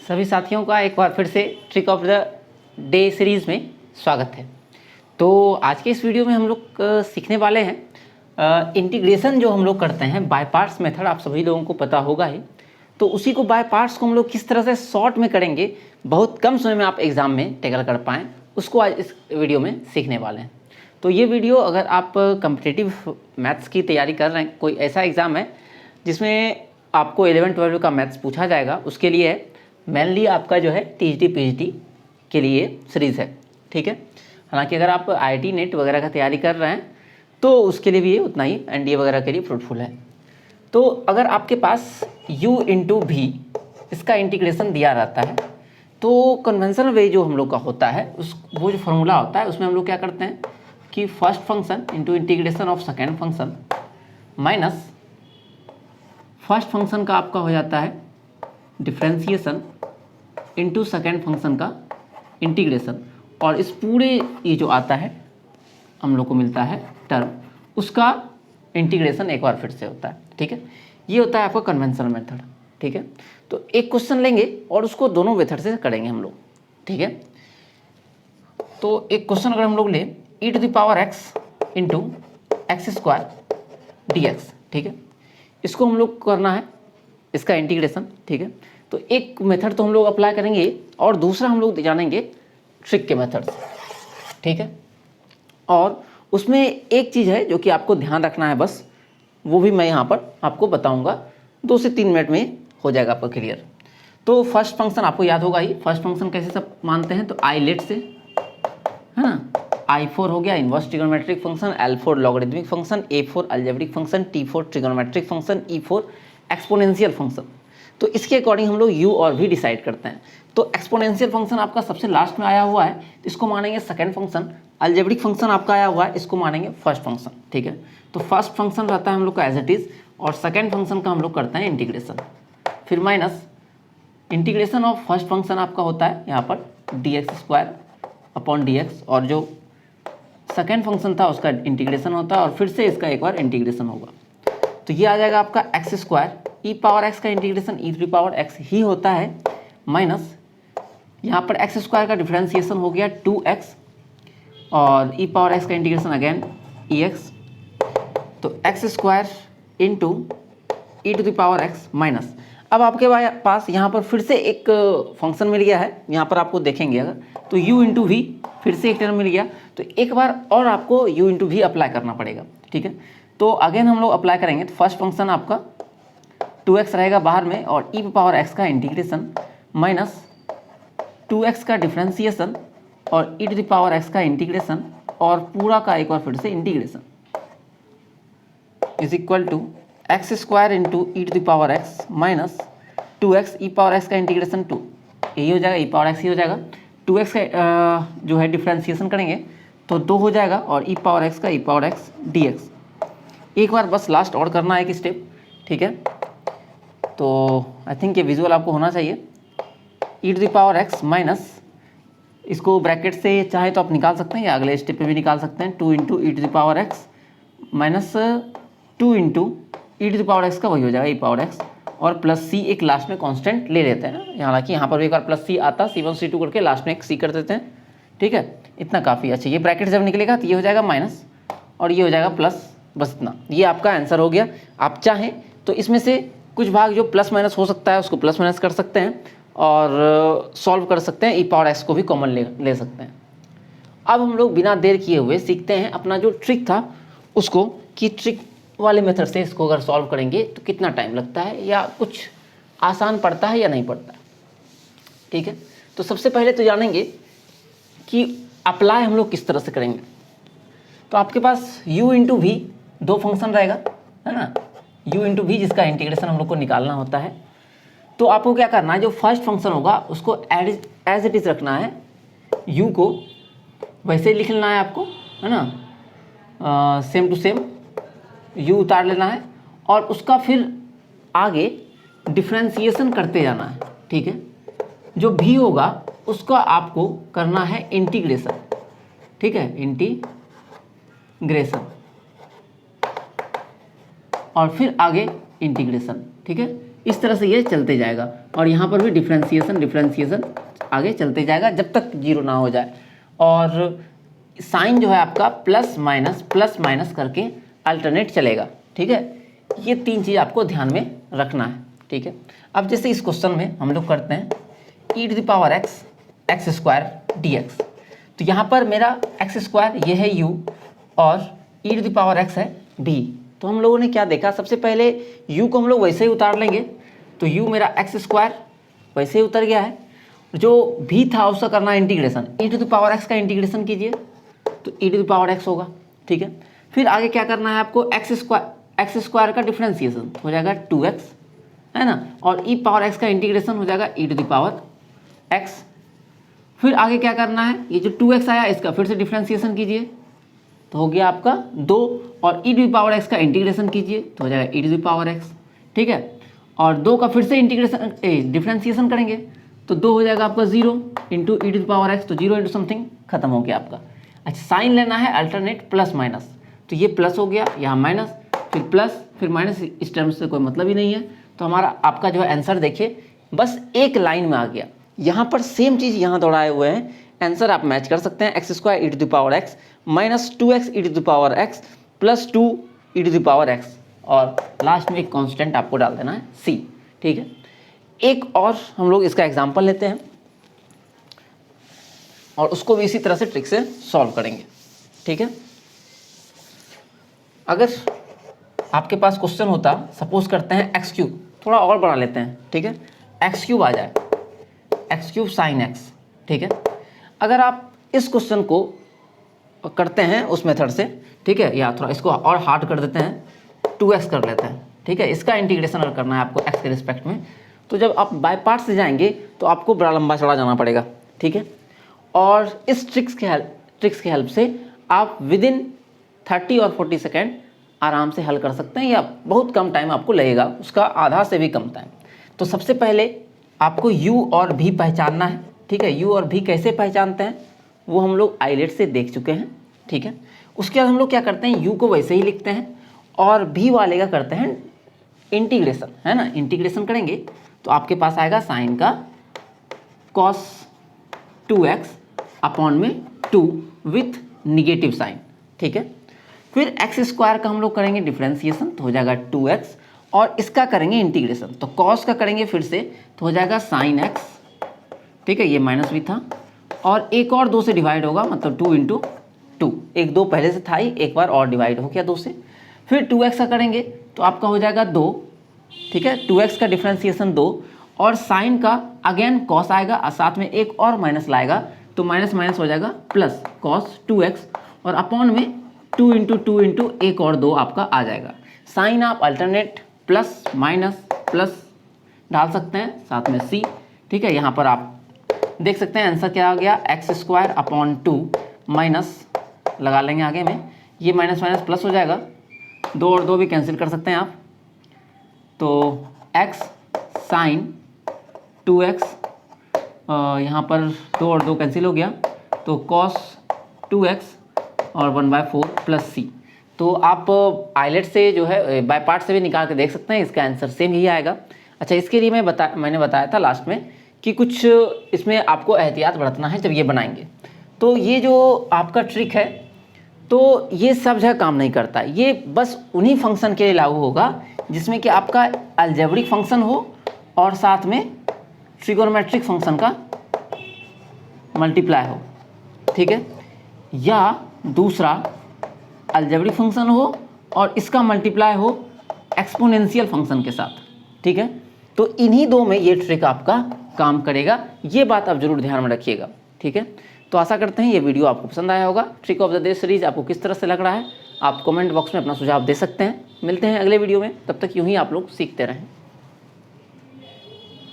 सभी साथियों का एक बार फिर से trick of the day series में स्वागत है। तो आज के इस वीडियो में हम लोग सीखने वाले हैं इंटीग्रेशन जो हम लोग करते हैं बाय पार्ट्स मेथड, आप सभी लोगों को पता होगा ही। तो उसी को बाय पार्ट्स को हम लोग किस तरह से शॉर्ट में करेंगे, बहुत कम समय में आप एग्ज़ाम में टैकल कर पाएँ, उसको आज इस वीडियो में सीखने वाले हैं। तो ये वीडियो अगर आप कम्पिटिटिव मैथ्स की तैयारी कर रहे हैं, कोई ऐसा एग्ज़ाम है जिसमें आपको 11-12 का मैथ्स पूछा जाएगा, उसके लिए है। मेनली आपका जो है टीजीटी पीजीटी के लिए सीरीज़ है, ठीक है। हालांकि अगर आप आईआईटी नेट वगैरह का तैयारी कर रहे हैं तो उसके लिए भी ये उतना ही एनडीए वगैरह के लिए फ्रूटफुल है। तो अगर आपके पास u इंटू वी इसका इंटीग्रेशन दिया रहता है तो कन्वेंशनल वे जो हम लोग का होता है वो जो फॉर्मूला होता है उसमें हम लोग क्या करते हैं कि first function into integration of second function minus first function का आपका हो जाता है डिफ्रेंसिएशन इंटू सेकेंड फंक्शन का इंटीग्रेशन, और इस पूरे ये जो आता है हम लोग को मिलता है टर्म, उसका इंटीग्रेशन एक बार फिर से होता है, ठीक है। ये होता है आपका कन्वेंशनल मेथड, ठीक है। तो एक क्वेश्चन लेंगे और उसको दोनों मेथड से करेंगे हम लोग, ठीक है। तो एक क्वेश्चन अगर हम लोग ले e⁻x into x square D x, ठीक है, इसको हम लोग करना है इसका इंटीग्रेशन, ठीक है। तो एक मेथड तो हम लोग अप्लाई करेंगे और दूसरा हम लोग जानेंगे ट्रिक के मेथड से, ठीक है। और उसमें एक चीज़ है जो कि आपको ध्यान रखना है, बस वो भी मैं यहाँ पर आपको बताऊँगा, 2 से 3 मिनट में हो जाएगा आपका क्लियर। तो फर्स्ट फंक्शन आपको याद होगा ही, फर्स्ट फंक्शन कैसे सब मानते हैं, तो आई लेट से, है ना, I4 हो गया inverse trigonometric function, L4 logarithmic function, A4 algebraic function, T4 trigonometric function, E4 exponential function. तो इसके अकॉर्डिंग हम लोग u और v डिसाइड करते हैं। तो एक्सपोनेंशियल फंक्शन आपका सबसे लास्ट में आया हुआ है, इसको मानेंगे सेकंड फंक्शन। अलजेब्रिक फंक्शन आपका आया हुआ है, इसको मानेंगे फर्स्ट फंक्शन, ठीक है। तो फर्स्ट फंक्शन रहता है हम लोग का एज इट इज़, और सेकेंड फंक्शन का हम लोग करते हैं इंटीग्रेशन, फिर minus integration of first function आपका होता है यहाँ पर dx² अपॉन dx, और जो सेकेंड फंक्शन था उसका इंटीग्रेशन होता है और फिर से इसका एक बार इंटीग्रेशन होगा। तो ये आ जाएगा आपका x² e⁻x का इंटीग्रेशन e⁻x ही होता है, माइनस यहाँ पर x² का डिफरेंशिएशन हो गया 2x और e⁻x का इंटीग्रेशन अगेन ex। तो x² इंटू e⁻x माइनस, अब आपके पास यहाँ पर फिर से एक फंक्शन मिल गया है, यहाँ पर आपको देखेंगे अगर तो u इंटू वी फिर से एक टर्म मिल गया, तो एक बार और आपको u इंटू वी अप्लाई करना पड़ेगा, ठीक है। तो अगेन हम लोग अप्लाई करेंगे, तो फर्स्ट फंक्शन आपका 2x रहेगा बाहर में और e⁻x का इंटीग्रेशन माइनस 2x का डिफ्रेंसिएशन और e⁻x का इंटीग्रेशन और पूरा का एक बार फिर से integration is equal to x² into e⁻x minus 2x e⁻x का इंटीग्रेशन 2, यही हो जाएगा e⁻x ही हो जाएगा। 2x का जो है डिफ्रेंसिएशन करेंगे तो 2 हो जाएगा और e⁻x का e⁻x dx। एक बार बस लास्ट और करना है एक स्टेप, ठीक है। तो आई थिंक ये विजुअल आपको होना चाहिए, e⁻x माइनस, इसको ब्रैकेट से चाहे तो आप निकाल सकते हैं या अगले स्टेप पे भी निकाल सकते हैं, 2 into e⁻x minus 2 into e⁻x का वही हो जाएगा e⁻x, और प्लस c एक लास्ट में कांस्टेंट ले लेते हैं। हालांकि यहाँ पर भी एक बार प्लस c आता, c1 c2 करके लास्ट में एक c कर देते हैं, ठीक है। इतना काफ़ी अच्छा, ये ब्रैकेट जब निकलेगा तो ये हो जाएगा माइनस और ये हो जाएगा प्लस, बस इतना, ये आपका आंसर हो गया। आप चाहें तो इसमें से कुछ भाग जो प्लस माइनस हो सकता है उसको प्लस माइनस कर सकते हैं और सॉल्व कर सकते हैं, e⁻x को भी कॉमन ले सकते हैं। अब हम लोग बिना देर किए हुए सीखते हैं अपना जो ट्रिक था उसको, कि ट्रिक वाले मेथड से इसको अगर सॉल्व करेंगे तो कितना टाइम लगता है या कुछ आसान पड़ता है या नहीं पड़ता है, ठीक है। तो सबसे पहले तो जानेंगे कि अप्लाई हम लोग किस तरह से करेंगे। तो आपके पास u इंटू वी 2 फंक्शन रहेगा, है ना, u इंटू वी जिसका इंटीग्रेशन हम लोग को निकालना होता है। तो आपको क्या करना है, जो फर्स्ट फंक्शन होगा उसको एज इट इज़ रखना है, u को वैसे ही लिख लेना है आपको, है ना, सेम टू सेम u उतार लेना है और उसका फिर आगे डिफ्रेंसिएशन करते जाना है, ठीक है। जो भी होगा उसका आपको करना है इंटीग्रेशन, ठीक है, इंटीग्रेशन और फिर आगे इंटीग्रेशन, ठीक है। इस तरह से ये चलते जाएगा और यहाँ पर भी डिफ्रेंसिएशन आगे चलते जाएगा जब तक 0 ना हो जाए। और साइन जो है आपका प्लस माइनस करके अल्टरनेट चलेगा, ठीक है। ये 3 चीज़ आपको ध्यान में रखना है, ठीक है। अब जैसे इस क्वेश्चन में हम लोग करते हैं e⁻x x² तो यहाँ पर मेरा x² ये है u और e⁻x है b। तो हम लोगों ने क्या देखा, सबसे पहले u को हम लोग वैसे ही उतार लेंगे, तो u मेरा x² वैसे ही उतर गया है। जो भी था उसका करना इंटीग्रेशन, e⁻x का इंटीग्रेशन कीजिए तो e⁻x होगा, ठीक है। फिर आगे क्या करना है आपको, x² का डिफ्रेंसिएशन हो जाएगा 2x, है ना, और e⁻x का इंटीग्रेशन हो जाएगा e⁻x। फिर आगे क्या करना है, ये जो 2x आया इसका फिर से डिफ्रेंसिएशन कीजिए तो हो गया आपका 2, और e⁻x का इंटीग्रेशन कीजिए तो हो जाएगा e⁻x, ठीक है। और 2 का फिर से इंटीग्रेशन डिफ्रेंसिएशन करेंगे तो 2 हो जाएगा आपका 0 इंटू e⁻x, तो 0 इंटू समथिंग खत्म हो गया आपका। अच्छा, साइन लेना है अल्टरनेट प्लस माइनस, तो ये प्लस हो गया, यहाँ माइनस, फिर प्लस, फिर माइनस, इस टर्म से कोई मतलब ही नहीं है। तो हमारा आपका जो है आंसर देखिए बस एक लाइन में आ गया। यहाँ पर सेम चीज़ यहाँ दोहराए हुए हैं, आंसर आप मैच कर सकते हैं, x² e⁻x minus 2x e⁻x plus 2 e⁻x, और लास्ट में एक कांस्टेंट आपको डाल देना है c, ठीक है। एक और हम लोग इसका एग्जांपल लेते हैं और उसको भी इसी तरह से ट्रिक से सॉल्व करेंगे, ठीक है। अगर आपके पास क्वेश्चन होता, सपोज करते हैं x3, थोड़ा और बढ़ा लेते हैं, ठीक है, x3 आ जाए, x3 sin x, ठीक है। अगर आप इस क्वेश्चन को करते हैं उस मेथड से, ठीक है, या थोड़ा इसको और हार्ड कर देते हैं, 2x कर लेते हैं, ठीक है। इसका इंटीग्रेशन अगर करना है आपको x के रिस्पेक्ट में, तो जब आप बाय पार्ट से जाएंगे तो आपको बड़ा लंबा चढ़ा जाना पड़ेगा, ठीक है। और इस ट्रिक्स के हेल्प से आप विदिन 30 और 40 सेकेंड आराम से हल कर सकते हैं, या बहुत कम टाइम आपको लगेगा, उसका आधा से भी कम टाइम। तो सबसे पहले आपको u और v पहचानना है, ठीक है। u और v कैसे पहचानते हैं वो हम लोग आइलेट से देख चुके हैं, ठीक है। उसके बाद हम लोग क्या करते हैं, u को वैसे ही लिखते हैं और v वाले का करते हैं इंटीग्रेशन, है ना। इंटीग्रेशन करेंगे तो आपके पास आएगा साइन का cos 2x अपॉन में 2 विथ निगेटिव साइन, ठीक है। फिर x² का हम लोग करेंगे डिफ्रेंसिएशन तो हो जाएगा 2x, और इसका करेंगे इंटीग्रेशन तो cos का करेंगे फिर से तो हो जाएगा sin x, ठीक है। ये माइनस भी था और एक और 2 से डिवाइड होगा, मतलब 2 इंटू 2, एक 2 पहले से था ही, एक बार और डिवाइड हो गया 2 से। फिर 2x का करेंगे तो आपका हो जाएगा 2, ठीक है। 2x का डिफ्रेंसिएशन 2, और साइन का अगेन cos आएगा और साथ में एक और माइनस लाएगा तो माइनस माइनस हो जाएगा प्लस cos 2x, और अपॉन में 2 इंटू एक और 2 आपका आ जाएगा। साइन आप अल्टरनेट प्लस माइनस प्लस डाल सकते हैं, साथ में c, ठीक है। यहाँ पर आप देख सकते हैं आंसर क्या आ गया, x² अपॉन 2 माइनस लगा लेंगे आगे में, ये माइनस माइनस प्लस हो जाएगा, 2 और 2 भी कैंसिल कर सकते हैं आप, तो x साइन 2x, यहाँ पर 2 और 2 कैंसिल हो गया तो cos 2x और 1/4 प्लस c। तो आप आइलेट से जो है बाय पार्ट से भी निकाल के देख सकते हैं, इसका आंसर सेम ही आएगा। अच्छा, इसके लिए मैंने बताया था लास्ट में कि कुछ इसमें आपको एहतियात बरतना है जब ये बनाएंगे। तो ये जो आपका ट्रिक है तो ये सब जगह काम नहीं करता, ये बस उन्हीं फंक्शन के लिए लागू होगा जिसमें कि आपका अलजेब्रिक फंक्शन हो और साथ में ट्रिगोनोमेट्रिक फंक्शन का मल्टीप्लाई हो, ठीक है, या दूसरा अलजेब्रिक फंक्शन हो और इसका मल्टीप्लाई हो एक्सपोनेंशियल फंक्शन के साथ, ठीक है। तो इन्हीं 2 में ये ट्रिक आपका काम करेगा, ये बात आप जरूर ध्यान में रखिएगा, ठीक है। तो आशा करते हैं ये वीडियो आपको पसंद आया होगा। Trick of the day series आपको किस तरह से लग रहा है आप कमेंट बॉक्स में अपना सुझाव दे सकते हैं। मिलते हैं अगले वीडियो में, तब तक यूं ही आप लोग सीखते रहें।